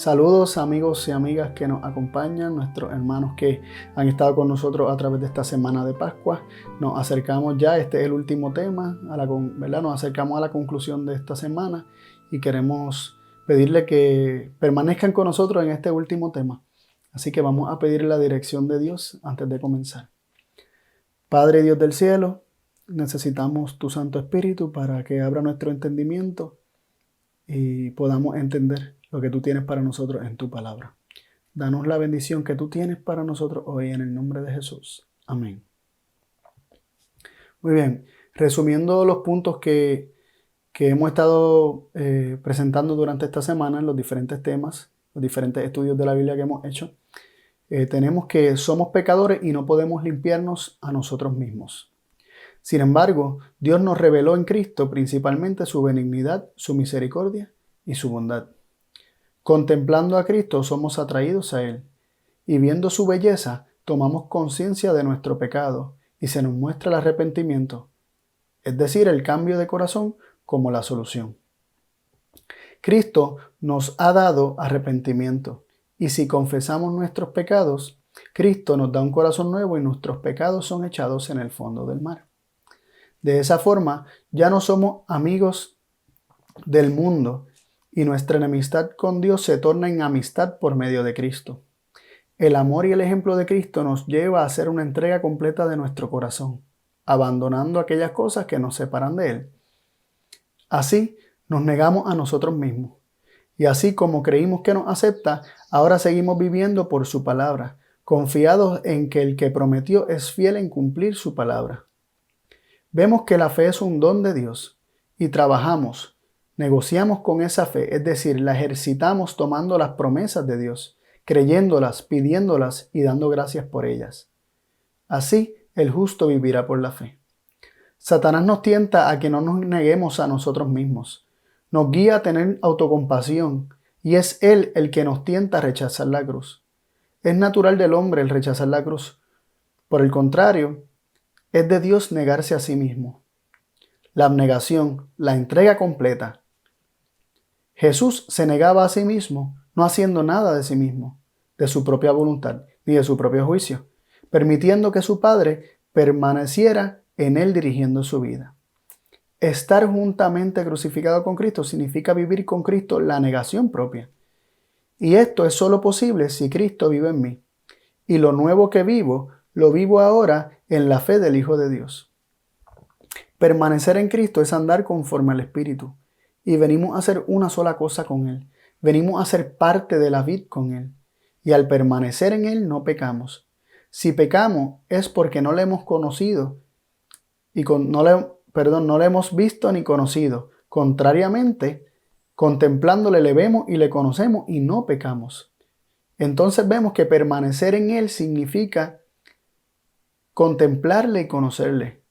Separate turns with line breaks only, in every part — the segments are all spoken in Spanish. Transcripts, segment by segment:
Saludos amigos y amigas que nos acompañan, nuestros hermanos que han estado con nosotros a través de esta semana de Pascua. Nos acercamos ya, este es el último tema, ¿verdad? Nos acercamos a la conclusión de esta semana y queremos pedirle que permanezcan con nosotros en este último tema. Así que vamos a pedir la dirección de Dios antes de comenzar. Padre Dios del cielo, necesitamos tu Santo Espíritu para que abra nuestro entendimiento y podamos entender lo que tú tienes para nosotros en tu palabra. Danos la bendición que tú tienes para nosotros hoy en el nombre de Jesús. Amén. Muy bien, resumiendo los puntos que hemos estado presentando durante esta semana en los diferentes temas, los diferentes estudios de la Biblia que hemos hecho, tenemos que somos pecadores y no podemos limpiarnos a nosotros mismos. Sin embargo, Dios nos reveló en Cristo principalmente su benignidad, su misericordia y su bondad. Contemplando a Cristo somos atraídos a Él, y viendo su belleza tomamos conciencia de nuestro pecado y se nos muestra el arrepentimiento, es decir, el cambio de corazón como la solución. Cristo nos ha dado arrepentimiento, y si confesamos nuestros pecados, Cristo nos da un corazón nuevo y nuestros pecados son echados en el fondo del mar. De esa forma, ya no somos amigos del mundo y nuestra enemistad con Dios se torna en amistad por medio de Cristo. El amor y el ejemplo de Cristo nos lleva a hacer una entrega completa de nuestro corazón, abandonando aquellas cosas que nos separan de Él. Así, nos negamos a nosotros mismos. Y así como creímos que nos acepta, ahora seguimos viviendo por su palabra, confiados en que el que prometió es fiel en cumplir su palabra. Vemos que la fe es un don de Dios y trabajamos, negociamos con esa fe, es decir, la ejercitamos tomando las promesas de Dios, creyéndolas, pidiéndolas y dando gracias por ellas. Así, el justo vivirá por la fe. Satanás nos tienta a que no nos neguemos a nosotros mismos. Nos guía a tener autocompasión y es Él el que nos tienta a rechazar la cruz. Es natural del hombre el rechazar la cruz. Por el contrario, es de Dios negarse a sí mismo. La abnegación, la entrega completa. Jesús se negaba a sí mismo, no haciendo nada de sí mismo, de su propia voluntad, ni de su propio juicio, permitiendo que su Padre permaneciera en él dirigiendo su vida. Estar juntamente crucificado con Cristo significa vivir con Cristo la negación propia. Y esto es solo posible si Cristo vive en mí. Y lo nuevo que vivo, lo vivo ahora en la fe del Hijo de Dios. Permanecer en Cristo es andar conforme al Espíritu. Y venimos a hacer una sola cosa con Él. Venimos a ser parte de la vid con Él. Y al permanecer en Él no pecamos. Si pecamos es porque no le hemos conocido y no le hemos visto ni conocido. Contrariamente, contemplándole le vemos y le conocemos y no pecamos. Entonces vemos que permanecer en Él significa contemplarle y conocerle.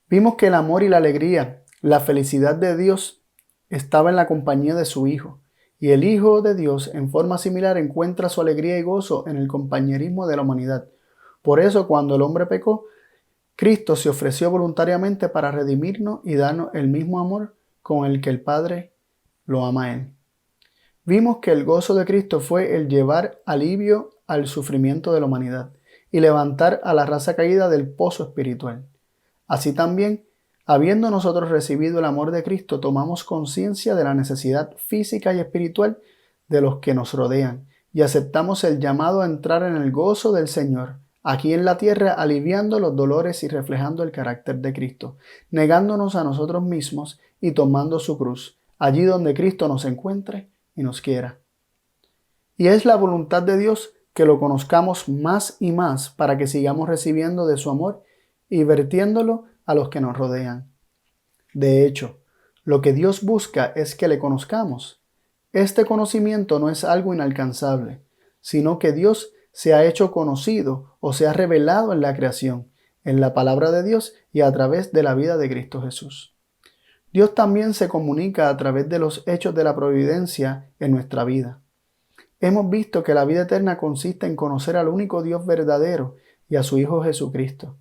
Vimos que el amor y la alegría, la felicidad de Dios estaba en la compañía de su Hijo. Y el Hijo de Dios en forma similar encuentra su alegría y gozo en el compañerismo de la humanidad. Por eso cuando el hombre pecó, Cristo se ofreció voluntariamente para redimirnos y darnos el mismo amor con el que el Padre lo ama a Él. Vimos que el gozo de Cristo fue el llevar alivio al sufrimiento de la humanidad y levantar a la raza caída del pozo espiritual. Así también, habiendo nosotros recibido el amor de Cristo, tomamos conciencia de la necesidad física y espiritual de los que nos rodean y aceptamos el llamado a entrar en el gozo del Señor, aquí en la tierra, aliviando los dolores y reflejando el carácter de Cristo, negándonos a nosotros mismos y tomando su cruz, allí donde Cristo nos encuentre y nos quiera. Y es la voluntad de Dios que lo conozcamos más y más para que sigamos recibiendo de su amor y vertiéndolo a los que nos rodean. De hecho, lo que Dios busca es que le conozcamos. Este conocimiento no es algo inalcanzable, sino que Dios se ha hecho conocido o se ha revelado en la creación, en la palabra de Dios y a través de la vida de Cristo Jesús. Dios también se comunica a través de los hechos de la providencia en nuestra vida. Hemos visto que la vida eterna consiste en conocer al único Dios verdadero y a su Hijo Jesucristo.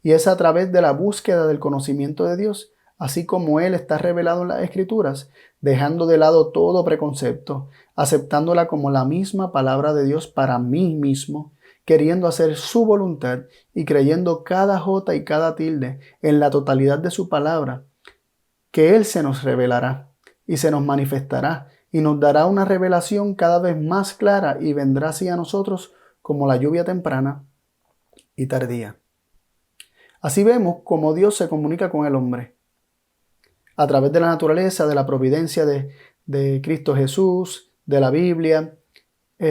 Y es a través de la búsqueda del conocimiento de Dios así como Él está revelado en las Escrituras, dejando de lado todo preconcepto, aceptándola como la misma palabra de Dios para mí mismo, queriendo hacer su voluntad y creyendo cada jota y cada tilde en la totalidad de su palabra, que Él se nos revelará y se nos manifestará y nos dará una revelación cada vez más clara y vendrá así a nosotros como la lluvia temprana y tardía. Así vemos cómo Dios se comunica con el hombre a través de la naturaleza, de la providencia de Cristo Jesús, de la Biblia.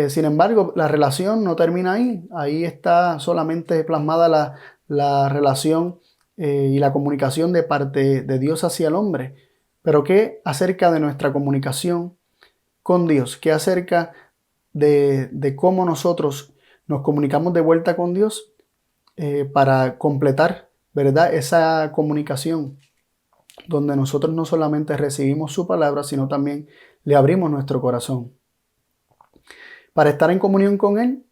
Sin embargo, la relación no termina ahí. Ahí está solamente plasmada la relación y la comunicación de parte de Dios hacia el hombre. Pero ¿qué acerca de nuestra comunicación con Dios? ¿Qué acerca de cómo nosotros nos comunicamos de vuelta con Dios para completar, ¿verdad?, esa comunicación donde nosotros no solamente recibimos su palabra, sino también le abrimos nuestro corazón? Para estar en comunión con Él,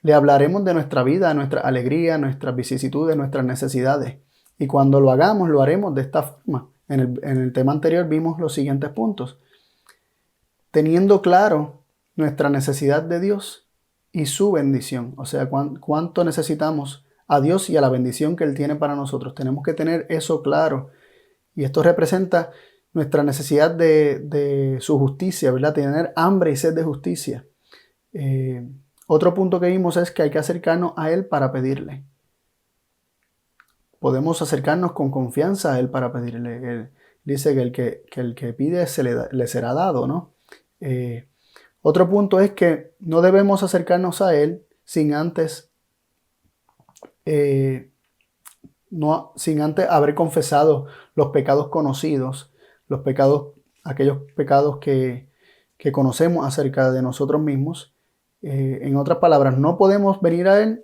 le hablaremos de nuestra vida, nuestra alegría, nuestras vicisitudes, nuestras necesidades. Y cuando lo hagamos, lo haremos de esta forma. En el tema anterior vimos los siguientes puntos. Teniendo claro nuestra necesidad de Dios y su bendición. O sea, cuánto necesitamos a Dios y a la bendición que Él tiene para nosotros. Tenemos que tener eso claro. Y esto representa nuestra necesidad de su justicia, ¿verdad? Tener hambre y sed de justicia. Otro punto que vimos es que hay que acercarnos a Él para pedirle. Podemos acercarnos con confianza a Él para pedirle. Él dice que el que pide le será dado, ¿no? Otro punto es que no debemos acercarnos a Él sin antes haber confesado los pecados conocidos, aquellos pecados que conocemos acerca de nosotros mismos. En otras palabras, no podemos venir a Él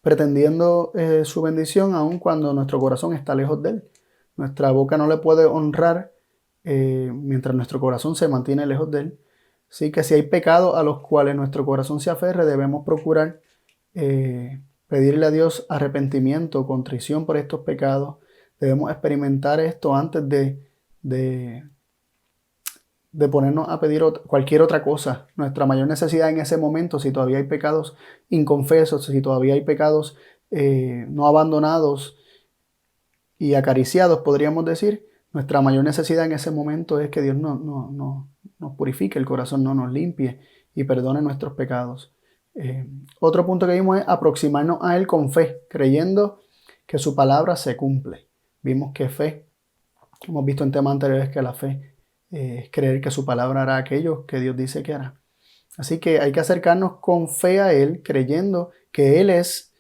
pretendiendo su bendición aun cuando nuestro corazón está lejos de Él. Nuestra boca no le puede honrar mientras nuestro corazón se mantiene lejos de Él. Así que si hay pecados a los cuales nuestro corazón se aferre, debemos procurar pedirle a Dios arrepentimiento, contrición por estos pecados. Debemos experimentar esto antes de ponernos a pedir cualquier otra cosa. Nuestra mayor necesidad en ese momento, si todavía hay pecados inconfesos, si todavía hay pecados no abandonados y acariciados, podríamos decir, nuestra mayor necesidad en ese momento es que Dios nos purifique el corazón, nos limpie y perdone nuestros pecados. Otro punto que vimos es aproximarnos a Él con fe, creyendo que su palabra se cumple. Vimos que fe, hemos visto en temas anteriores que la fe es creer que su palabra hará aquello que Dios dice que hará. Así que hay que acercarnos con fe a Él, creyendo que Él es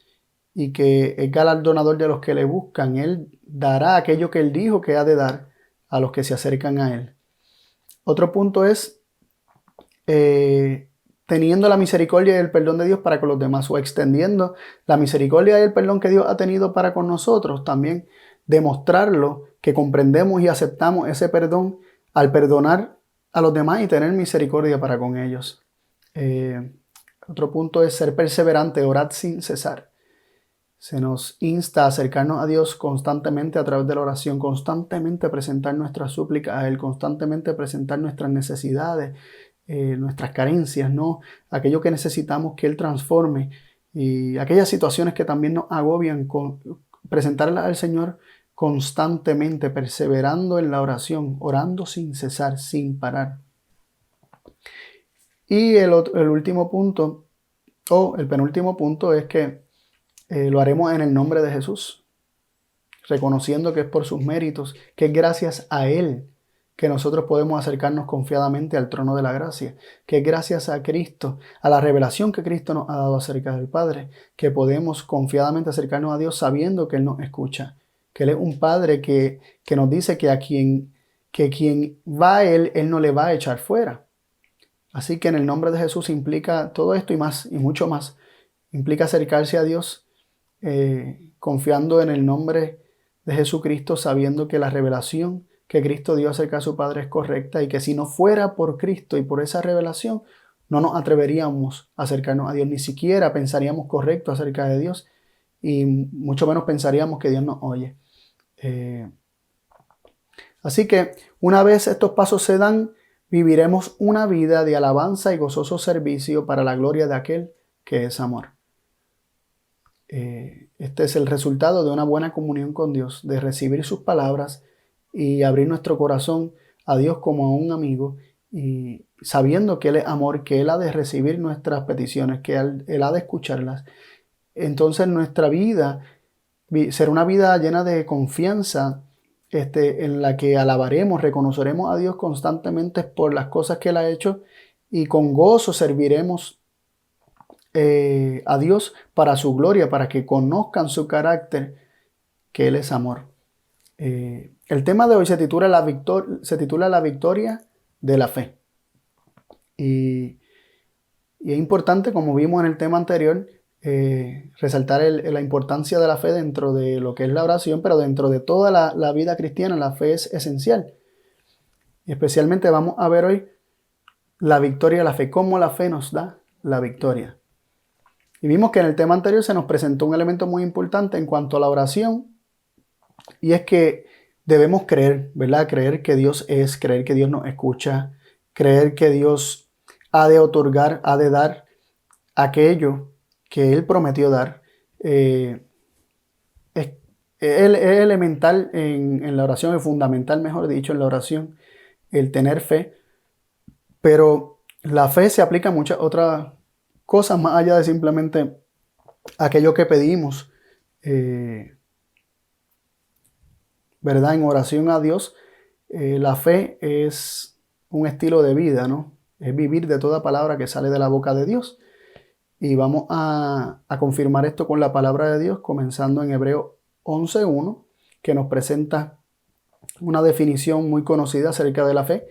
y que es galardonador de los que le buscan. Él dará aquello que Él dijo que ha de dar a los que se acercan a Él. Otro punto es teniendo la misericordia y el perdón de Dios para con los demás, o extendiendo la misericordia y el perdón que Dios ha tenido para con nosotros, también demostrarlo, que comprendemos y aceptamos ese perdón al perdonar a los demás y tener misericordia para con ellos. Otro punto es ser perseverante, orad sin cesar. Se nos insta a acercarnos a Dios constantemente a través de la oración, constantemente presentar nuestras súplicas a Él, constantemente presentar nuestras necesidades, nuestras carencias, ¿no? Aquello que necesitamos que Él transforme y aquellas situaciones que también nos agobian, presentarlas al Señor constantemente, perseverando en la oración, orando sin cesar, sin parar. Y el último punto, o el penúltimo punto, es que lo haremos en el nombre de Jesús, reconociendo que es por sus méritos, que es gracias a Él que nosotros podemos acercarnos confiadamente al trono de la gracia, que es gracias a Cristo, a la revelación que Cristo nos ha dado acerca del Padre, que podemos confiadamente acercarnos a Dios sabiendo que Él nos escucha, que Él es un Padre que nos dice que quien va a Él, Él no le va a echar fuera. Así que en el nombre de Jesús implica todo esto y más, y mucho más. Implica acercarse a Dios confiando en el nombre de Jesucristo, sabiendo que la revelación que Cristo dio acerca de su Padre es correcta y que si no fuera por Cristo y por esa revelación, no nos atreveríamos a acercarnos a Dios, ni siquiera pensaríamos correcto acerca de Dios y mucho menos pensaríamos que Dios nos oye. Así que una vez estos pasos se dan, viviremos una vida de alabanza y gozoso servicio para la gloria de aquel que es amor. Este es el resultado de una buena comunión con Dios, de recibir sus palabras y abrir nuestro corazón a Dios como a un amigo, y sabiendo que Él es amor, que Él ha de recibir nuestras peticiones, que Él ha de escucharlas. Entonces nuestra vida será una vida llena de confianza, en la que alabaremos, reconoceremos a Dios constantemente por las cosas que Él ha hecho, y con gozo serviremos a Dios para su gloria, para que conozcan su carácter, que Él es amor. El tema de hoy se titula La victoria de la fe. Y es importante, como vimos en el tema anterior, resaltar la importancia de la fe dentro de lo que es la oración, pero dentro de toda la vida cristiana la fe es esencial. Y especialmente vamos a ver hoy la victoria de la fe, cómo la fe nos da la victoria. Y vimos que en el tema anterior se nos presentó un elemento muy importante en cuanto a la oración, y es que debemos creer, ¿verdad? Creer que Dios es, creer que Dios nos escucha, creer que Dios ha de otorgar, ha de dar aquello que Él prometió dar. Es elemental en la oración, es fundamental, mejor dicho, en la oración, el tener fe. Pero la fe se aplica a muchas otras cosas más allá de simplemente aquello que pedimos, ¿verdad? En oración a Dios, la fe es un estilo de vida, ¿no? Es vivir de toda palabra que sale de la boca de Dios. Y vamos a confirmar esto con la palabra de Dios, comenzando en Hebreos 11:1, que nos presenta una definición muy conocida acerca de la fe.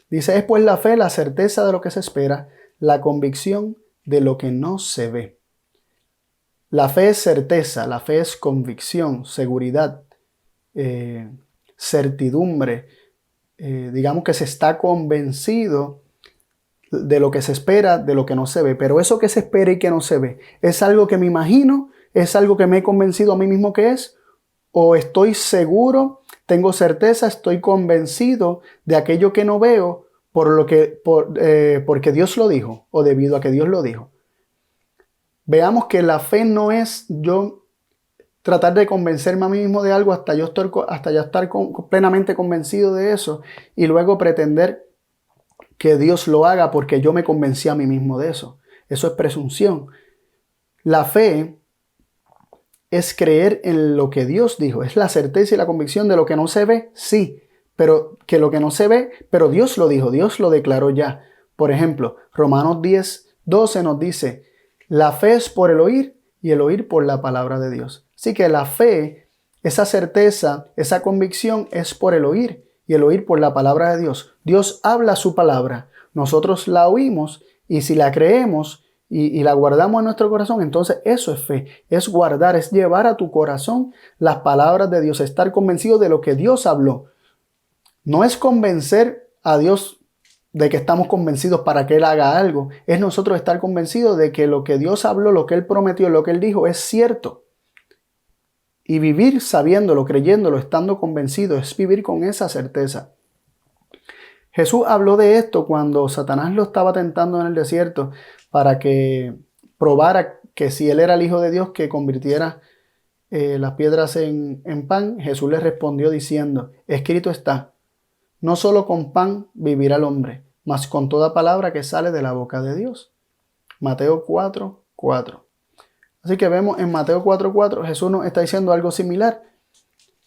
Dice: es pues la fe la certeza de lo que se espera, la convicción de lo que no se ve. La fe es certeza, la fe es convicción, seguridad, certidumbre. Digamos que se está convencido de lo que se espera, de lo que no se ve. Pero eso que se espera y que no se ve, ¿es algo que me imagino? ¿Es algo que me he convencido a mí mismo que es? ¿O estoy seguro, tengo certeza, estoy convencido de aquello que no veo porque Dios lo dijo, o debido a que Dios lo dijo? Veamos que la fe no es yo tratar de convencerme a mí mismo de algo hasta ya estar plenamente convencido de eso, y luego pretender que Dios lo haga porque yo me convencí a mí mismo de eso. Eso es presunción. La fe es creer en lo que Dios dijo. Es la certeza y la convicción de lo que no se ve, sí, pero que lo que no se ve, pero Dios lo dijo, Dios lo declaró ya. Por ejemplo, Romanos 10:12 nos dice: la fe es por el oír, y el oír por la palabra de Dios. Así que la fe, esa certeza, esa convicción es por el oír, y el oír por la palabra de Dios. Dios habla su palabra, nosotros la oímos, y si la creemos y la guardamos en nuestro corazón, entonces eso es fe, es guardar, es llevar a tu corazón las palabras de Dios, estar convencido de lo que Dios habló. No es convencer a Dios de que estamos convencidos para que Él haga algo, es nosotros estar convencidos de que lo que Dios habló, lo que Él prometió, lo que Él dijo es cierto. Y vivir sabiéndolo, creyéndolo, estando convencido, es vivir con esa certeza. Jesús habló de esto cuando Satanás lo estaba tentando en el desierto para que probara que si Él era el Hijo de Dios, que convirtiera las piedras en pan. Jesús le respondió diciendo: escrito está, no solo con pan vivirá el hombre, mas con toda palabra que sale de la boca de Dios. Mateo 4:4. Así que vemos en Mateo 4:4, Jesús nos está diciendo algo similar.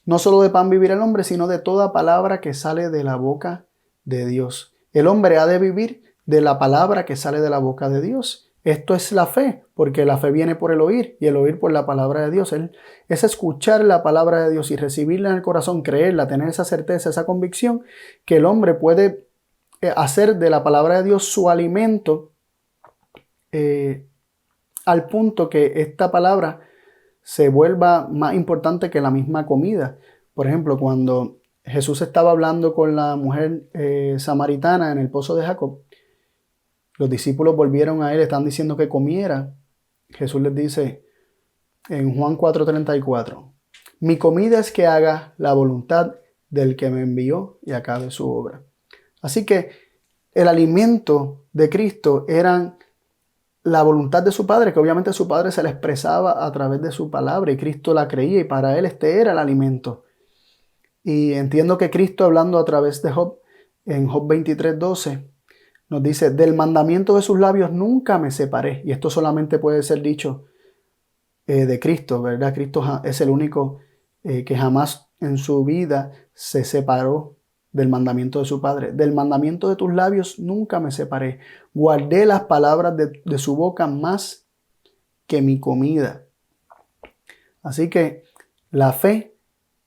No solo de pan vivirá el hombre, sino de toda palabra que sale de la boca de Dios. El hombre ha de vivir de la palabra que sale de la boca de Dios. Esto es la fe, porque la fe viene por el oír, y el oír por la palabra de Dios. Es escuchar la palabra de Dios y recibirla en el corazón, creerla, tener esa certeza, esa convicción, que el hombre puede hacer de la palabra de Dios su alimento, al punto que esta palabra se vuelva más importante que la misma comida. Por ejemplo, cuando Jesús estaba hablando con la mujer samaritana en el pozo de Jacob, los discípulos volvieron a él, están diciendo que comiera. Jesús les dice en Juan 4:34, mi comida es que haga la voluntad del que me envió y acabe su obra. Así que el alimento de Cristo eran la voluntad de su Padre, que obviamente su Padre se la expresaba a través de su palabra y Cristo la creía y para él este era el alimento. Y entiendo que Cristo, hablando a través de Job, en Job 23:12, nos dice: del mandamiento de sus labios nunca me separé. Y esto solamente puede ser dicho de Cristo, ¿verdad? Cristo es el único que jamás en su vida se separó del mandamiento de su Padre. Del mandamiento de tus labios nunca me separé. Guardé las palabras de su boca más que mi comida. Así que la fe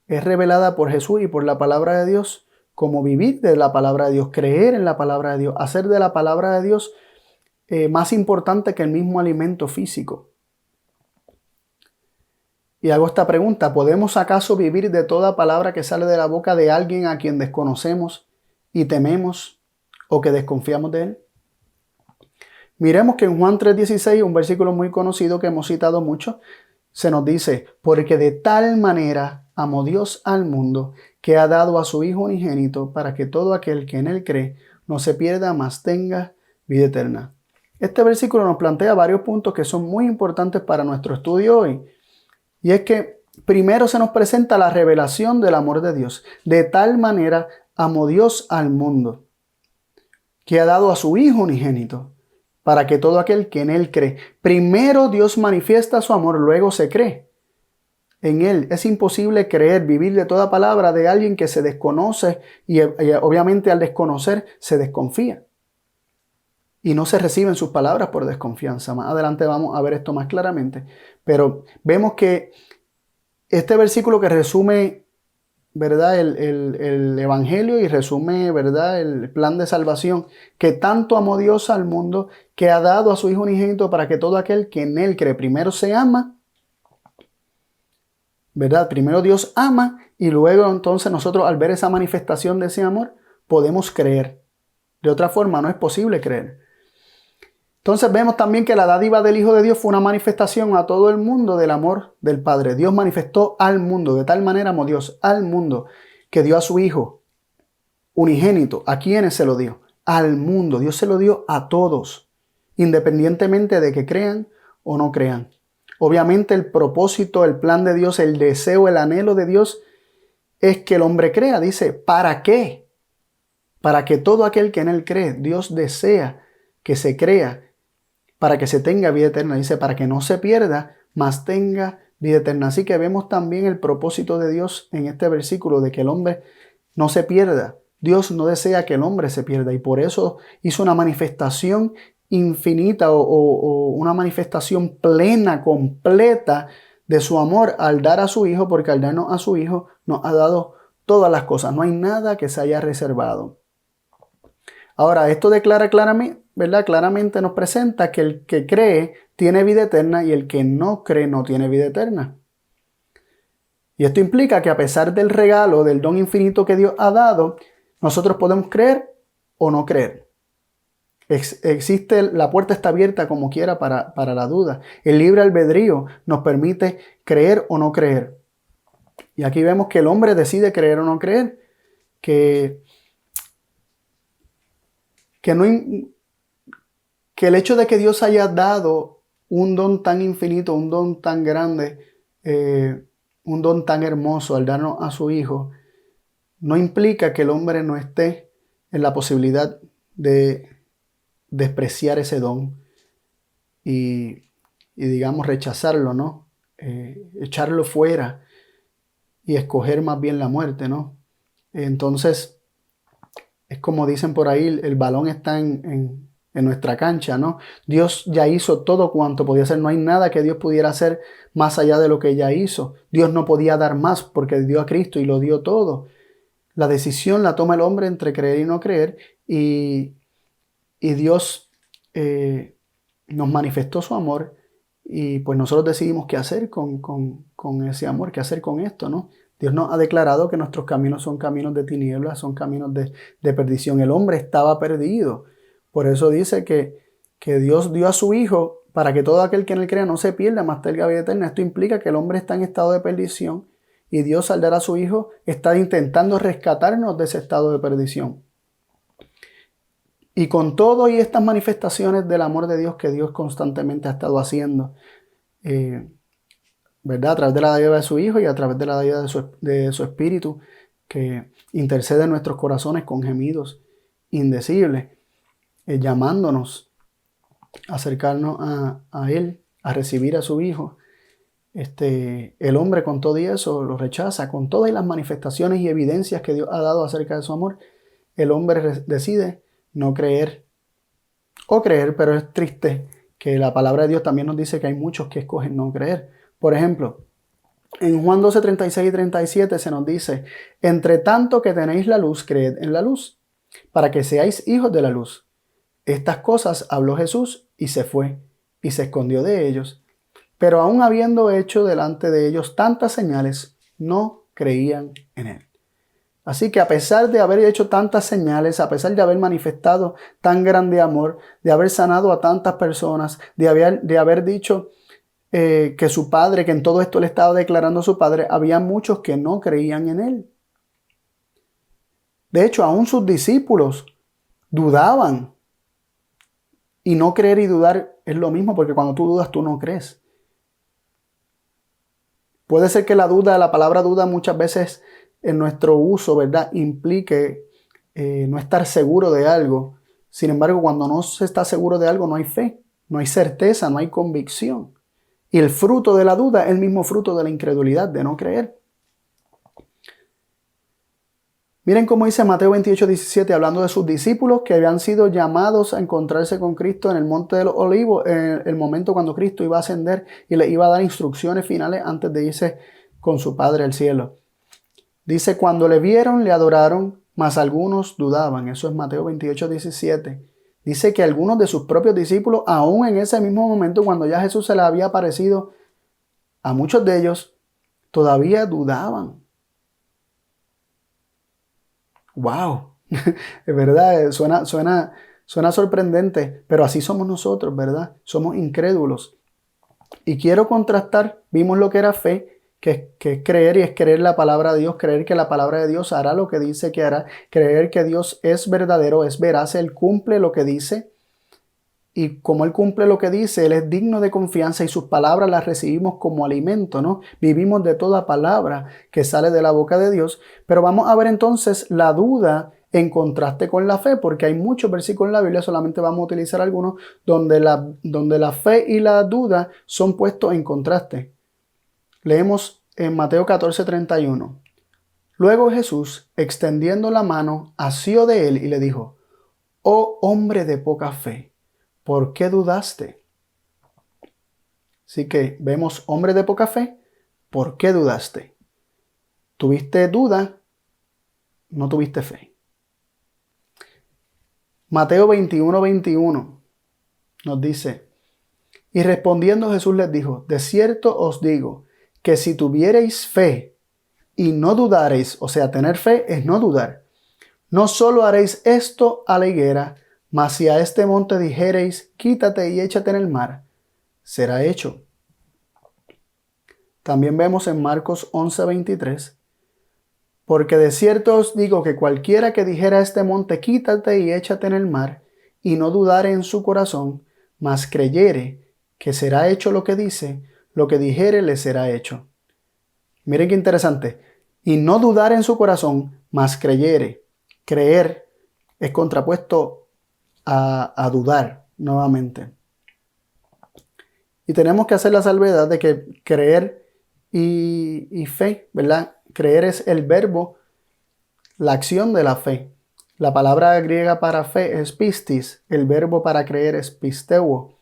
es revelada por Jesús y por la palabra de Dios, como vivir de la palabra de Dios, creer en la palabra de Dios, hacer de la palabra de Dios más importante que el mismo alimento físico. Y hago esta pregunta: ¿podemos acaso vivir de toda palabra que sale de la boca de alguien a quien desconocemos y tememos o que desconfiamos de él? Miremos que en Juan 3:16, un versículo muy conocido que hemos citado mucho, se nos dice: porque de tal manera amó Dios al mundo, que ha dado a su Hijo unigénito, para que todo aquel que en él cree no se pierda, mas tenga vida eterna. Este versículo nos plantea varios puntos que son muy importantes para nuestro estudio hoy. Y es que primero se nos presenta la revelación del amor de Dios. De tal manera amó Dios al mundo, que ha dado a su Hijo unigénito, para que todo aquel que en él cree. Primero Dios manifiesta su amor, luego se cree en él. Es imposible creer, vivir de toda palabra de alguien que se desconoce y obviamente al desconocer se desconfía. Y no se reciben sus palabras por desconfianza. Más adelante vamos a ver esto más claramente. Pero vemos que este versículo que resume, ¿verdad?, el Evangelio y resume, ¿verdad?, el plan de salvación, que tanto amó Dios al mundo, que ha dado a su Hijo unigénito para que todo aquel que en él cree, primero se ama, ¿verdad? Primero Dios ama y luego entonces nosotros, al ver esa manifestación de ese amor, podemos creer. De otra forma no es posible creer. Entonces vemos también que la dádiva del Hijo de Dios fue una manifestación a todo el mundo del amor del Padre. Dios manifestó al mundo, de tal manera amó Dios al mundo, que dio a su Hijo unigénito. ¿A quiénes se lo dio? Al mundo. Dios se lo dio a todos, independientemente de que crean o no crean. Obviamente el propósito, el plan de Dios, el deseo, el anhelo de Dios es que el hombre crea. Dice, ¿para qué? Para que todo aquel que en él cree. Dios desea que se crea, para que se tenga vida eterna. Dice, para que no se pierda, mas tenga vida eterna. Así que vemos también el propósito de Dios en este versículo, de que el hombre no se pierda. Dios no desea que el hombre se pierda y por eso hizo una manifestación infinita o una manifestación plena, completa de su amor al dar a su Hijo, porque al darnos a su Hijo nos ha dado todas las cosas. No hay nada que se haya reservado. Ahora, esto declara claramente, ¿verdad? Claramente nos presenta que el que cree tiene vida eterna y el que no cree no tiene vida eterna. Y esto implica que a pesar del regalo, del don infinito que Dios ha dado, nosotros podemos creer o no creer. La puerta está abierta como quiera para la duda. El libre albedrío nos permite creer o no creer. Y aquí vemos que el hombre decide creer o no creer. Que el hecho de que Dios haya dado un don tan infinito, un don tan grande, un don tan hermoso al darnos a su Hijo, no implica que el hombre no esté en la posibilidad de despreciar ese don y digamos rechazarlo, ¿no? Echarlo fuera y escoger más bien la muerte, ¿no? Entonces, es como dicen por ahí, el balón está en nuestra cancha, ¿no? Dios ya hizo todo cuanto podía hacer. No hay nada que Dios pudiera hacer más allá de lo que ya hizo. Dios no podía dar más porque dio a Cristo y lo dio todo. La decisión la toma el hombre entre creer y no creer. Y Dios nos manifestó su amor. Y pues nosotros decidimos qué hacer con ese amor, qué hacer con esto, ¿no? Dios nos ha declarado que nuestros caminos son caminos de tinieblas, son caminos de perdición. El hombre estaba perdido. Por eso dice que Dios dio a su Hijo para que todo aquel que en él crea no se pierda, mas tenga vida eterna. Esto implica que el hombre está en estado de perdición y Dios al dar a su Hijo está intentando rescatarnos de ese estado de perdición. Y con todo y estas manifestaciones del amor de Dios que Dios constantemente ha estado haciendo, ¿verdad? A través de la dádiva de su Hijo y a través de la dádiva de su Espíritu, que intercede en nuestros corazones con gemidos indecibles, llamándonos a acercarnos a Él, a recibir a su Hijo. El hombre con todo y eso lo rechaza, con todas las manifestaciones y evidencias que Dios ha dado acerca de su amor. El hombre decide no creer o creer, pero es triste que la palabra de Dios también nos dice que hay muchos que escogen no creer. Por ejemplo, en Juan 12, 36 y 37 se nos dice: entre tanto que tenéis la luz, creed en la luz, para que seáis hijos de la luz. Estas cosas habló Jesús y se fue, y se escondió de ellos. Pero aún habiendo hecho delante de ellos tantas señales, no creían en él. Así que a pesar de haber hecho tantas señales, a pesar de haber manifestado tan grande amor, de haber sanado a tantas personas, de haber dicho que su padre, que en todo esto le estaba declarando a su padre, había muchos que no creían en él. De hecho, aún sus discípulos dudaban. Y no creer y dudar es lo mismo, porque cuando tú dudas, tú no crees. Puede ser que la palabra duda muchas veces en nuestro uso, ¿verdad?, implique no estar seguro de algo. Sin embargo, cuando no se está seguro de algo, no hay fe, no hay certeza, no hay convicción. Y el fruto de la duda es el mismo fruto de la incredulidad, de no creer. Miren cómo dice Mateo 28, 17, hablando de sus discípulos que habían sido llamados a encontrarse con Cristo en el Monte de los Olivos, en el momento cuando Cristo iba a ascender y les iba a dar instrucciones finales antes de irse con su Padre al cielo. Dice: cuando le vieron, le adoraron, mas algunos dudaban. Eso es Mateo 28, 17. Dice que algunos de sus propios discípulos, aún en ese mismo momento, cuando ya Jesús se les había aparecido a muchos de ellos, todavía dudaban. ¡Wow! Es verdad, suena sorprendente, pero así somos nosotros, ¿verdad? Somos incrédulos. Y quiero contrastar, vimos lo que era fe, que es creer, y es creer la palabra de Dios, creer que la palabra de Dios hará lo que dice que hará, creer que Dios es verdadero, es veraz, Él cumple lo que dice. Y como Él cumple lo que dice, Él es digno de confianza y sus palabras las recibimos como alimento, ¿no? Vivimos de toda palabra que sale de la boca de Dios. Pero vamos a ver entonces la duda en contraste con la fe, porque hay muchos versículos en la Biblia, solamente vamos a utilizar algunos, donde la fe y la duda son puestos en contraste. Leemos en Mateo 14, 31. Luego Jesús, extendiendo la mano, asió de él y le dijo: oh hombre de poca fe, ¿por qué dudaste? Así que vemos hombre de poca fe, ¿por qué dudaste? ¿Tuviste duda? No tuviste fe. Mateo 21, 21 nos dice: y respondiendo Jesús les dijo: de cierto os digo, que si tuviereis fe y no dudareis, o sea, tener fe es no dudar, no solo haréis esto a la higuera, mas si a este monte dijereis: quítate y échate en el mar, será hecho. También vemos en Marcos 11, 23, porque de cierto os digo que cualquiera que dijera a este monte: quítate y échate en el mar, y no dudare en su corazón, mas creyere que será hecho lo que dice, lo que dijere le será hecho. Miren qué interesante. Y no dudar en su corazón, mas creyere. Creer es contrapuesto a dudar nuevamente. Y tenemos que hacer la salvedad de que creer y fe, ¿verdad? Creer es el verbo, la acción de la fe. La palabra griega para fe es pistis, el verbo para creer es pisteuo.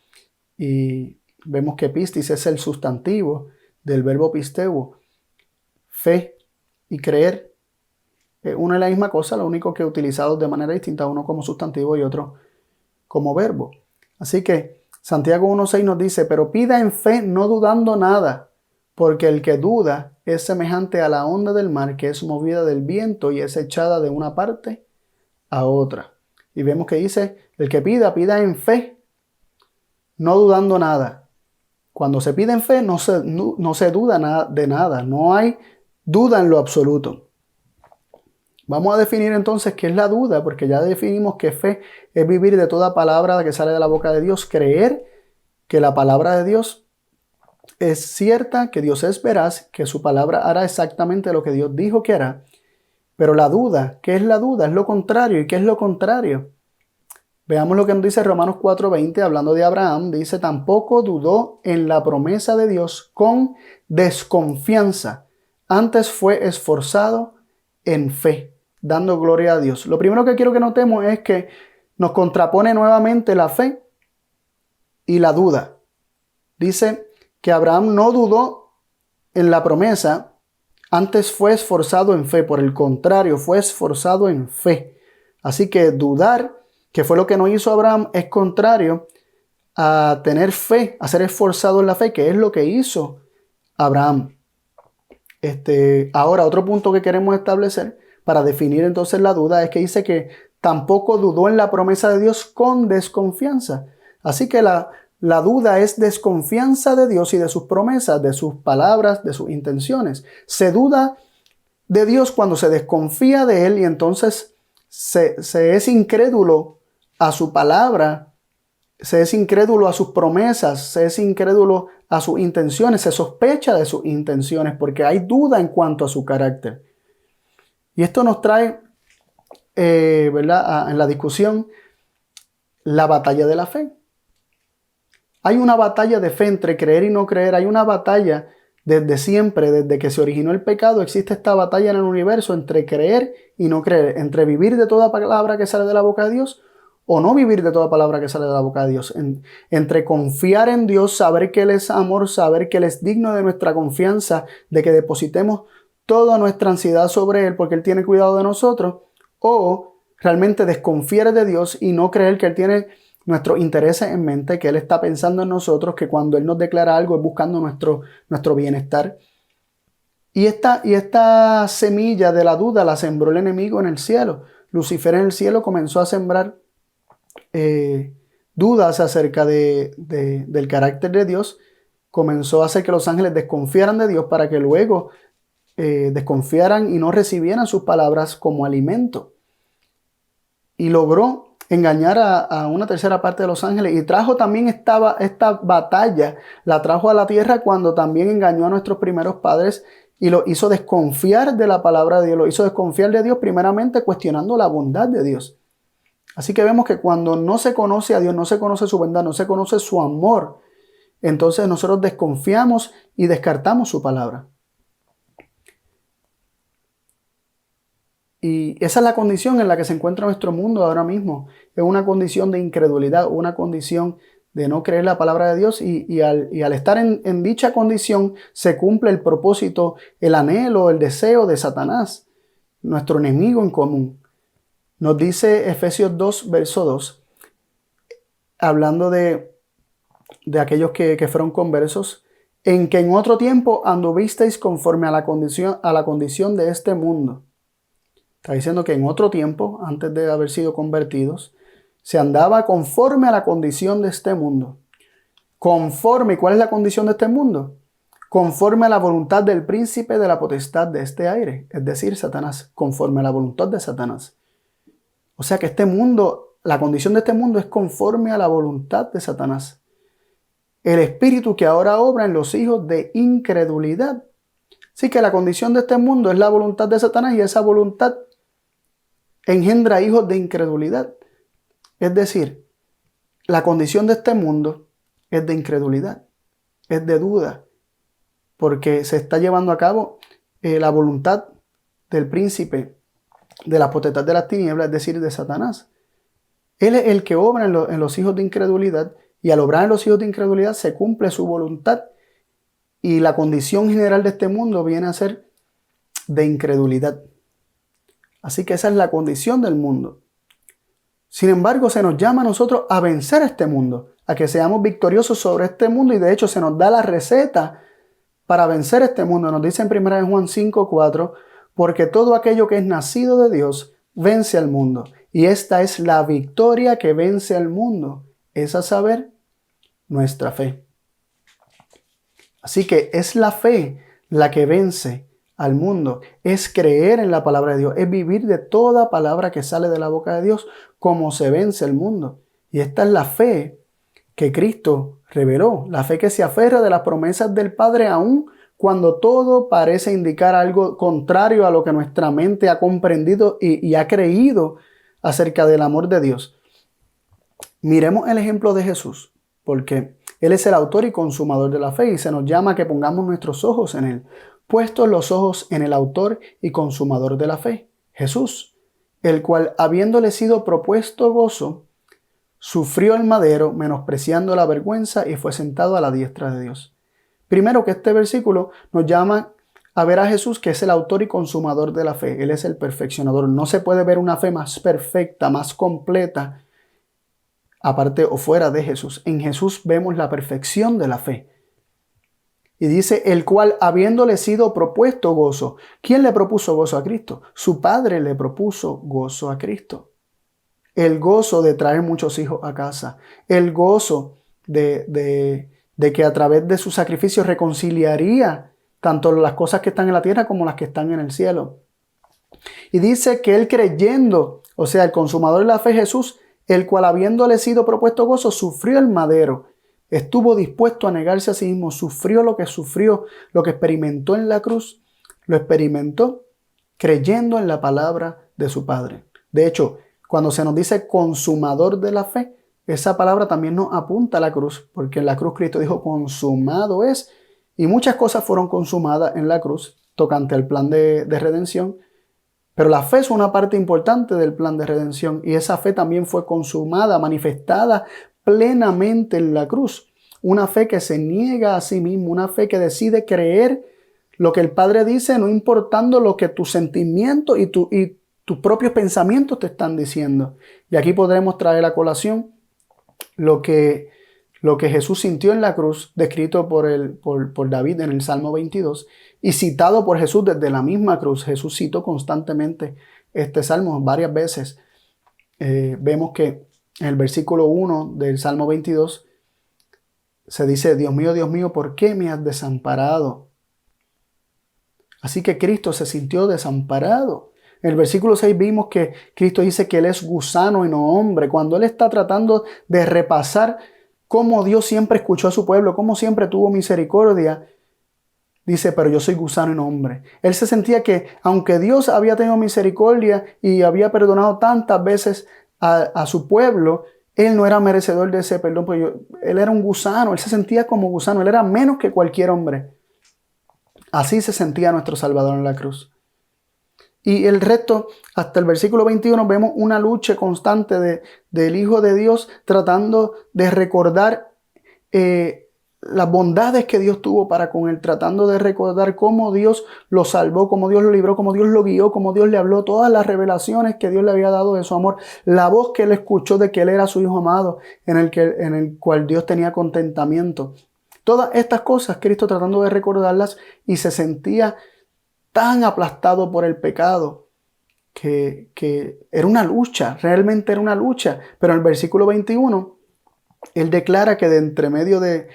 Y vemos que pistis es el sustantivo del verbo pisteuo. Fe y creer es una y la misma cosa, lo único que utilizados de manera distinta, uno como sustantivo y otro como verbo. Así que Santiago 1:6 nos dice: pero pida en fe, no dudando nada, porque el que duda es semejante a la onda del mar, que es movida del viento y es echada de una parte a otra. Y vemos que dice: el que pida, pida en fe, no dudando nada. Cuando se pide en fe, no se duda de nada. No hay duda en lo absoluto. Vamos a definir entonces qué es la duda, porque ya definimos que fe es vivir de toda palabra que sale de la boca de Dios, creer que la palabra de Dios es cierta, que Dios es veraz, que su palabra hará exactamente lo que Dios dijo que hará. Pero la duda, ¿qué es la duda? Es lo contrario. ¿Y qué es lo contrario? Veamos lo que nos dice Romanos 4:20, hablando de Abraham. Dice, tampoco dudó en la promesa de Dios con desconfianza. Antes fue esforzado en fe, dando gloria a Dios. Lo primero que quiero que notemos es que nos contrapone nuevamente la fe y la duda. Dice que Abraham no dudó en la promesa, antes fue esforzado en fe. Por el contrario, fue esforzado en fe. Así que dudar, que fue lo que no hizo Abraham, es contrario a tener fe, a ser esforzado en la fe, que es lo que hizo Abraham. Ahora, otro punto que queremos establecer para definir entonces la duda es que dice que tampoco dudó en la promesa de Dios con desconfianza. Así que la duda es desconfianza de Dios y de sus promesas, de sus palabras, de sus intenciones. Se duda de Dios cuando se desconfía de Él y entonces se es incrédulo a su palabra, se es incrédulo a sus promesas, se es incrédulo a sus intenciones, se sospecha de sus intenciones porque hay duda en cuanto a su carácter. Y esto nos trae, ¿verdad?, en la discusión, la batalla de la fe. Hay una batalla de fe entre creer y no creer. Hay una batalla desde siempre, desde que se originó el pecado, existe esta batalla en el universo entre creer y no creer, entre vivir de toda palabra que sale de la boca de Dios o no vivir de toda palabra que sale de la boca de Dios, entre confiar en Dios, saber que Él es amor, saber que Él es digno de nuestra confianza, de que depositemos toda nuestra ansiedad sobre Él porque Él tiene cuidado de nosotros, o realmente desconfiar de Dios y no creer que Él tiene nuestros intereses en mente, que Él está pensando en nosotros, que cuando Él nos declara algo es buscando nuestro bienestar. Y esta semilla de la duda la sembró el enemigo en el cielo. Lucifer en el cielo comenzó a sembrar dudas acerca del carácter de Dios. Comenzó a hacer que los ángeles desconfiaran de Dios para que luego desconfiaran y no recibieran sus palabras como alimento. Y logró engañar a una tercera parte de los ángeles y trajo también esta batalla, la trajo a la tierra cuando también engañó a nuestros primeros padres y lo hizo desconfiar de la palabra de Dios, lo hizo desconfiar de Dios primeramente cuestionando la bondad de Dios. Así que vemos que cuando no se conoce a Dios, no se conoce su bondad, no se conoce su amor, entonces nosotros desconfiamos y descartamos su palabra. Y esa es la condición en la que se encuentra nuestro mundo ahora mismo. Es una condición de incredulidad, una condición de no creer la palabra de Dios y al estar en dicha condición se cumple el propósito, el anhelo, el deseo de Satanás, nuestro enemigo en común. Nos dice Efesios 2, verso 2, hablando de aquellos que fueron conversos, en que en otro tiempo anduvisteis conforme a la condición de este mundo. Está diciendo que en otro tiempo, antes de haber sido convertidos, se andaba conforme a la condición de este mundo. Conforme, ¿cuál es la condición de este mundo? Conforme a la voluntad del príncipe de la potestad de este aire, es decir, Satanás, conforme a la voluntad de Satanás. O sea que este mundo, la condición de este mundo es conforme a la voluntad de Satanás. El espíritu que ahora obra en los hijos de incredulidad. Así que la condición de este mundo es la voluntad de Satanás y esa voluntad engendra hijos de incredulidad. Es decir, la condición de este mundo es de incredulidad, es de duda, porque se está llevando a cabo la voluntad del príncipe de la potestad de las tinieblas, es decir, de Satanás. Él es el que obra en los hijos de incredulidad y al obrar en los hijos de incredulidad se cumple su voluntad y la condición general de este mundo viene a ser de incredulidad. Así que esa es la condición del mundo. Sin embargo, se nos llama a nosotros a vencer este mundo, a que seamos victoriosos sobre este mundo y de hecho se nos da la receta para vencer este mundo. Nos dice en 1 Juan 5:4, porque todo aquello que es nacido de Dios vence al mundo. Y esta es la victoria que vence al mundo, es a saber, nuestra fe. Así que es la fe la que vence al mundo. Es creer en la palabra de Dios, es vivir de toda palabra que sale de la boca de Dios, como se vence el mundo. Y esta es la fe que Cristo reveló, la fe que se aferra de las promesas del Padre aún cuando todo parece indicar algo contrario a lo que nuestra mente ha comprendido y ha creído acerca del amor de Dios. Miremos el ejemplo de Jesús, porque Él es el autor y consumador de la fe y se nos llama a que pongamos nuestros ojos en Él, puestos los ojos en el autor y consumador de la fe, Jesús, el cual, habiéndole sido propuesto gozo, sufrió el madero, menospreciando la vergüenza, y fue sentado a la diestra de Dios. Primero, que este versículo nos llama a ver a Jesús, que es el autor y consumador de la fe. Él es el perfeccionador. No se puede ver una fe más perfecta, más completa, aparte o fuera de Jesús. En Jesús vemos la perfección de la fe. Y dice, el cual, habiéndole sido propuesto gozo. ¿Quién le propuso gozo a Cristo? Su Padre le propuso gozo a Cristo. El gozo de traer muchos hijos a casa. El gozo de que a través de su sacrificio reconciliaría tanto las cosas que están en la tierra como las que están en el cielo. Y dice que él, creyendo, o sea, el consumador de la fe, Jesús, el cual, habiéndole sido propuesto gozo, sufrió el madero. Estuvo dispuesto a negarse a sí mismo, sufrió, lo que experimentó en la cruz, lo experimentó creyendo en la palabra de su Padre. De hecho, cuando se nos dice consumador de la fe, esa palabra también nos apunta a la cruz, porque en la cruz Cristo dijo consumado es, y muchas cosas fueron consumadas en la cruz tocante al plan de redención, pero la fe es una parte importante del plan de redención, y esa fe también fue consumada, manifestada plenamente en la cruz. Una fe que se niega a sí mismo, una fe que decide creer lo que el Padre dice, no importando lo que tus sentimientos y tus propios pensamientos te están diciendo. Y aquí podremos traer a colación lo que Jesús sintió en la cruz, descrito por David en el Salmo 22 y citado por Jesús desde la misma cruz. Jesús citó constantemente este salmo varias veces. Vemos que en el versículo 1 del Salmo 22 se dice, Dios mío, ¿por qué me has desamparado? Así que Cristo se sintió desamparado. En el versículo 6 vimos que Cristo dice que Él es gusano y no hombre. Cuando Él está tratando de repasar cómo Dios siempre escuchó a su pueblo, cómo siempre tuvo misericordia, dice, pero yo soy gusano y no hombre. Él se sentía que aunque Dios había tenido misericordia y había perdonado tantas veces a su pueblo, Él no era merecedor de ese perdón, porque Él era un gusano, Él se sentía como gusano, Él era menos que cualquier hombre. Así se sentía nuestro Salvador en la cruz. Y el resto, hasta el versículo 21, vemos una lucha constante del Hijo de Dios tratando de recordar las bondades que Dios tuvo para con él, tratando de recordar cómo Dios lo salvó, cómo Dios lo libró, cómo Dios lo guió, cómo Dios le habló, todas las revelaciones que Dios le había dado de su amor, la voz que él escuchó de que él era su Hijo amado, en el cual Dios tenía contentamiento. Todas estas cosas, Cristo tratando de recordarlas, y se sentía tan aplastado por el pecado que era una lucha, realmente era una lucha. Pero en el versículo 21, Él declara que de entre medio de,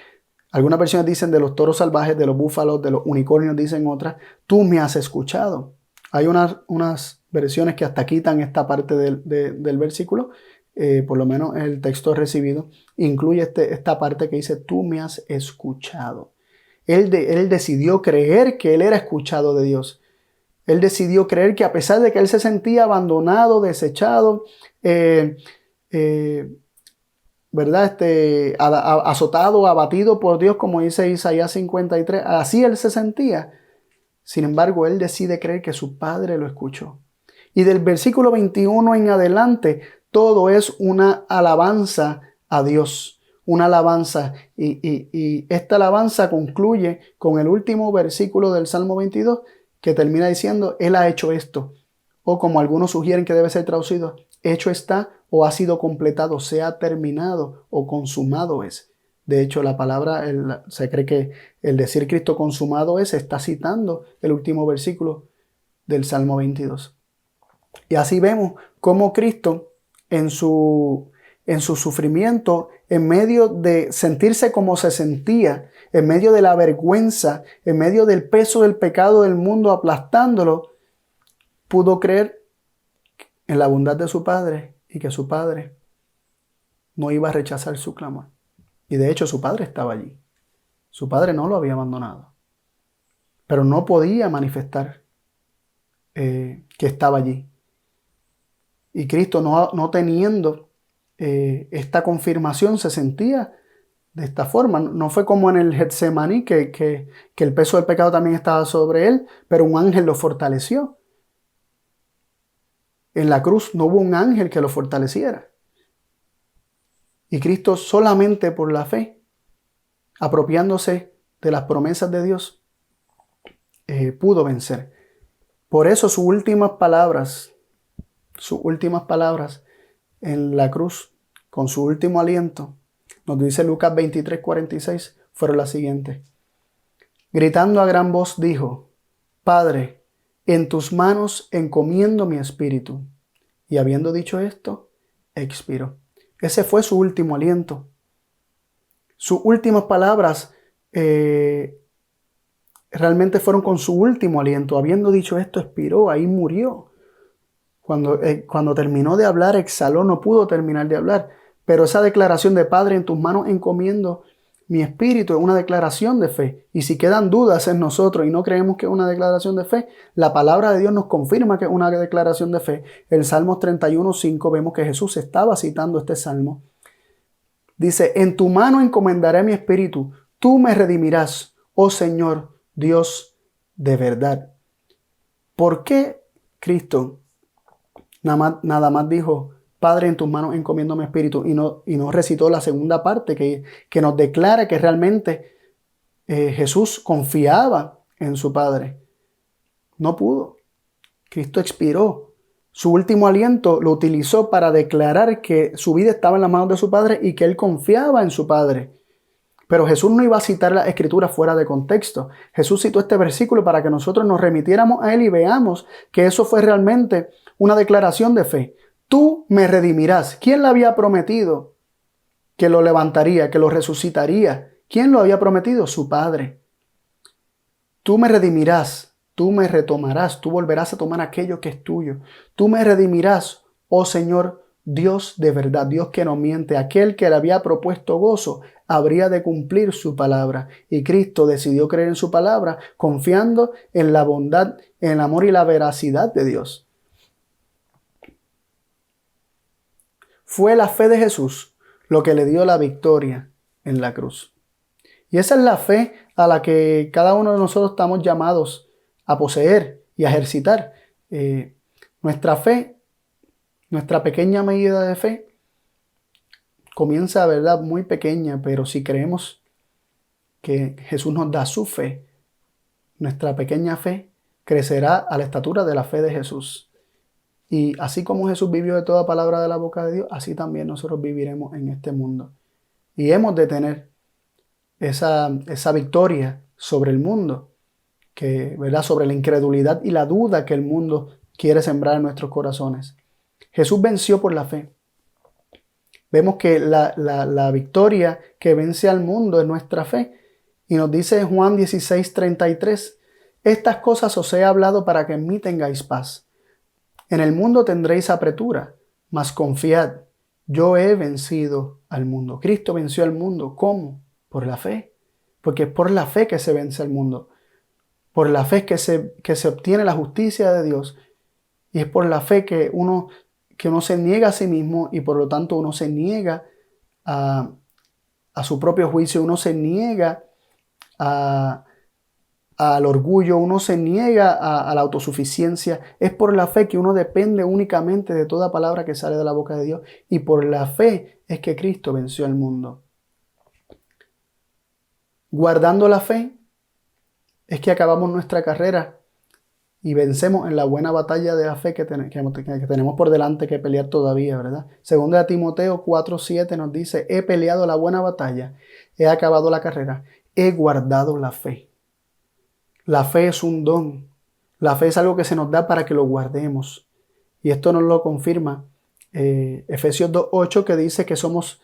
algunas versiones dicen de los toros salvajes, de los búfalos, de los unicornios, dicen otras, tú me has escuchado. Hay unas versiones que hasta quitan esta parte del versículo, por lo menos el texto recibido incluye esta parte que dice, tú me has escuchado. Él decidió creer que él era escuchado de Dios. Él decidió creer que a pesar de que él se sentía abandonado, desechado, ¿verdad? Azotado, abatido por Dios, como dice Isaías 53, así él se sentía. Sin embargo, él decide creer que su Padre lo escuchó. Y del versículo 21 en adelante, todo es una alabanza a Dios. Una alabanza, y esta alabanza concluye con el último versículo del Salmo 22, que termina diciendo, Él ha hecho esto, o como algunos sugieren que debe ser traducido, hecho está, o ha sido completado, se ha terminado, o consumado es. De hecho, la palabra, se cree que el decir Cristo consumado es, está citando el último versículo del Salmo 22. Y así vemos cómo Cristo, en su en su sufrimiento, en medio de sentirse como se sentía, en medio de la vergüenza, en medio del peso del pecado del mundo aplastándolo, pudo creer en la bondad de su Padre y que su Padre no iba a rechazar su clamor. Y de hecho su Padre estaba allí. Su Padre no lo había abandonado. Pero no podía manifestar que estaba allí. Y Cristo no teniendo esta confirmación se sentía de esta forma. No fue como en el Getsemaní que el peso del pecado también estaba sobre él, pero un ángel lo fortaleció. En la cruz no hubo un ángel que lo fortaleciera. Y Cristo solamente por la fe, apropiándose de las promesas de Dios, pudo vencer. Por eso sus últimas palabras en la cruz, con su último aliento, nos dice Lucas 23:46, fueron las siguientes. Gritando a gran voz dijo, Padre, en tus manos encomiendo mi espíritu. Y habiendo dicho esto, expiró. Ese fue su último aliento. Sus últimas palabras realmente fueron con su último aliento. Habiendo dicho esto, expiró, ahí murió. Cuando terminó de hablar, exhaló, no pudo terminar de hablar. Pero esa declaración de Padre, en tus manos encomiendo mi espíritu, es una declaración de fe. Y si quedan dudas en nosotros y no creemos que es una declaración de fe, la palabra de Dios nos confirma que es una declaración de fe. En Salmos 31:5 vemos que Jesús estaba citando este salmo. Dice, en tu mano encomendaré mi espíritu, tú me redimirás, oh Señor, Dios de verdad. ¿Por qué Cristo nada más dijo, Padre, en tus manos encomiendo mi espíritu, y no recitó la segunda parte que nos declara que realmente Jesús confiaba en su Padre? No pudo. Cristo expiró. Su último aliento lo utilizó para declarar que su vida estaba en las manos de su Padre y que él confiaba en su Padre. Pero Jesús no iba a citar la Escritura fuera de contexto. Jesús citó este versículo para que nosotros nos remitiéramos a él y veamos que eso fue realmente una declaración de fe. Tú me redimirás. ¿Quién le había prometido que lo levantaría, que lo resucitaría? ¿Quién lo había prometido? Su Padre. Tú me redimirás, tú me retomarás, tú volverás a tomar aquello que es tuyo. Tú me redimirás, oh Señor, Dios de verdad, Dios que no miente. Aquel que le había propuesto gozo habría de cumplir su palabra. Y Cristo decidió creer en su palabra, confiando en la bondad, en el amor y la veracidad de Dios. Fue la fe de Jesús lo que le dio la victoria en la cruz. Y esa es la fe a la que cada uno de nosotros estamos llamados a poseer y a ejercitar. Nuestra fe, nuestra pequeña medida de fe, comienza, ¿verdad?, muy pequeña, pero si creemos que Jesús nos da su fe, nuestra pequeña fe crecerá a la estatura de la fe de Jesús. Y así como Jesús vivió de toda palabra de la boca de Dios, así también nosotros viviremos en este mundo. Y hemos de tener esa victoria sobre el mundo, ¿verdad?, sobre la incredulidad y la duda que el mundo quiere sembrar en nuestros corazones. Jesús venció por la fe. Vemos que la victoria que vence al mundo es nuestra fe. Y nos dice Juan 16:33, estas cosas os he hablado para que en mí tengáis paz. En el mundo tendréis apretura, mas confiad, yo he vencido al mundo. Cristo venció al mundo. ¿Cómo? Por la fe. Porque es por la fe que se vence al mundo. Por la fe que se obtiene la justicia de Dios. Y es por la fe que uno se niega a sí mismo y por lo tanto uno se niega a su propio juicio, uno se niega al orgullo, uno se niega a la autosuficiencia. Es por la fe que uno depende únicamente de toda palabra que sale de la boca de Dios. Y por la fe es que Cristo venció al mundo. Guardando la fe es que acabamos nuestra carrera y vencemos en la buena batalla de la fe que tenemos por delante que pelear todavía, ¿verdad? Segunda de Timoteo 4:7 nos dice, he peleado la buena batalla, he acabado la carrera, he guardado la fe. La fe es un don. La fe es algo que se nos da para que lo guardemos. Y esto nos lo confirma Efesios 2:8, que dice que somos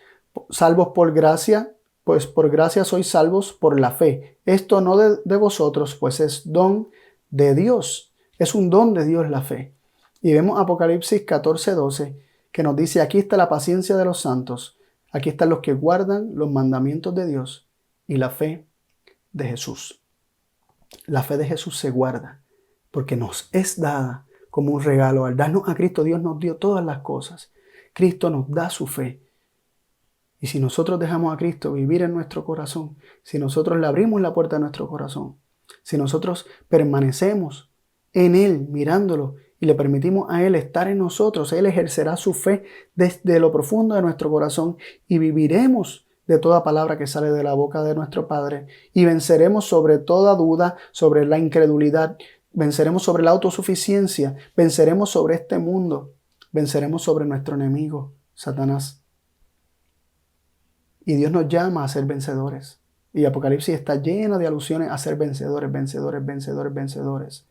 salvos por gracia, pues por gracia sois salvos por la fe. Esto no de vosotros, pues es don de Dios. Es un don de Dios la fe. Y vemos Apocalipsis 14:12, que nos dice: aquí está la paciencia de los santos, aquí están los que guardan los mandamientos de Dios y la fe de Jesús. La fe de Jesús se guarda porque nos es dada como un regalo. Al darnos a Cristo, Dios nos dio todas las cosas. Cristo nos da su fe. Y si nosotros dejamos a Cristo vivir en nuestro corazón, si nosotros le abrimos la puerta a nuestro corazón, si nosotros permanecemos en Él, mirándolo, y le permitimos a Él estar en nosotros, Él ejercerá su fe desde lo profundo de nuestro corazón y viviremos de toda palabra que sale de la boca de nuestro Padre y venceremos sobre toda duda, sobre la incredulidad, venceremos sobre la autosuficiencia, venceremos sobre este mundo, venceremos sobre nuestro enemigo, Satanás. Y Dios nos llama a ser vencedores. Y Apocalipsis está lleno de alusiones a ser vencedores, vencedores, vencedores, vencedores.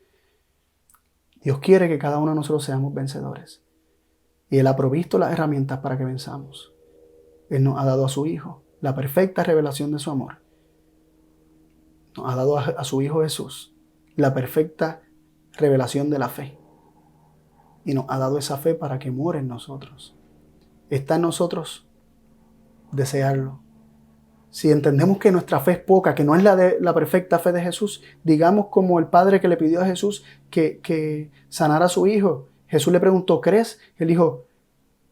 Dios quiere que cada uno de nosotros seamos vencedores. Y Él ha provisto las herramientas para que venzamos. Él nos ha dado a su Hijo la perfecta revelación de su amor. Nos ha dado a su Hijo Jesús la perfecta revelación de la fe. Y nos ha dado esa fe para que more en nosotros. Está en nosotros desearlo. Si entendemos que nuestra fe es poca, que no es la perfecta fe de Jesús, digamos como el padre que le pidió a Jesús que sanara a su hijo. Jesús le preguntó: ¿crees? Él dijo: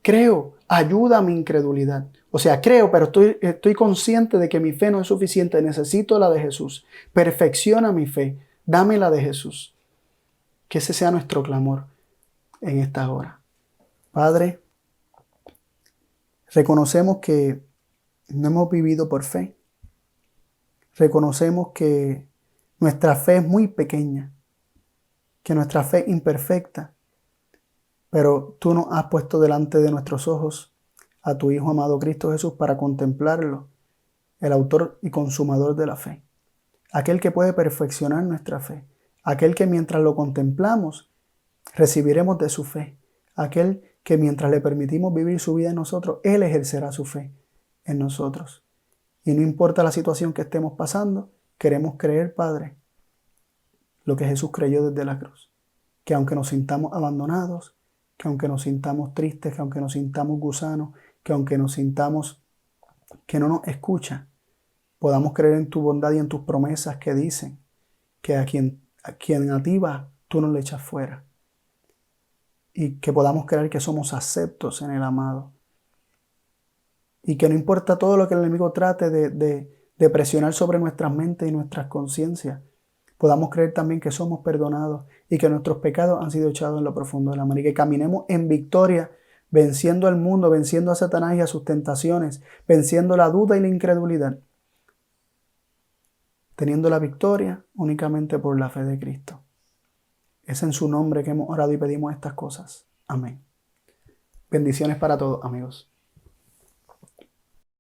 creo, ayuda a mi incredulidad. O sea, creo, pero estoy consciente de que mi fe no es suficiente. Necesito la de Jesús. Perfecciona mi fe. Dame la de Jesús. Que ese sea nuestro clamor en esta hora. Padre, reconocemos que no hemos vivido por fe. Reconocemos que nuestra fe es muy pequeña, que nuestra fe es imperfecta, pero tú nos has puesto delante de nuestros ojos a tu Hijo amado Cristo Jesús para contemplarlo, el autor y consumador de la fe, aquel que puede perfeccionar nuestra fe, aquel que mientras lo contemplamos recibiremos de su fe, aquel que mientras le permitimos vivir su vida en nosotros, Él ejercerá su fe en nosotros. Y no importa la situación que estemos pasando, queremos creer, Padre, lo que Jesús creyó desde la cruz. Que aunque nos sintamos abandonados, que aunque nos sintamos tristes, que aunque nos sintamos gusanos, que aunque nos sintamos que no nos escucha, podamos creer en tu bondad y en tus promesas que dicen que a quien a ti va, tú no le echas fuera. Y que podamos creer que somos aceptos en el amado. Y que no importa todo lo que el enemigo trate de presionar sobre nuestras mentes y nuestras conciencias, podamos creer también que somos perdonados y que nuestros pecados han sido echados en lo profundo de la mar. Y que caminemos en victoria, venciendo al mundo, venciendo a Satanás y a sus tentaciones, venciendo la duda y la incredulidad, teniendo la victoria únicamente por la fe de Cristo. Es en su nombre que hemos orado y pedimos estas cosas. Amén. Bendiciones para todos, amigos.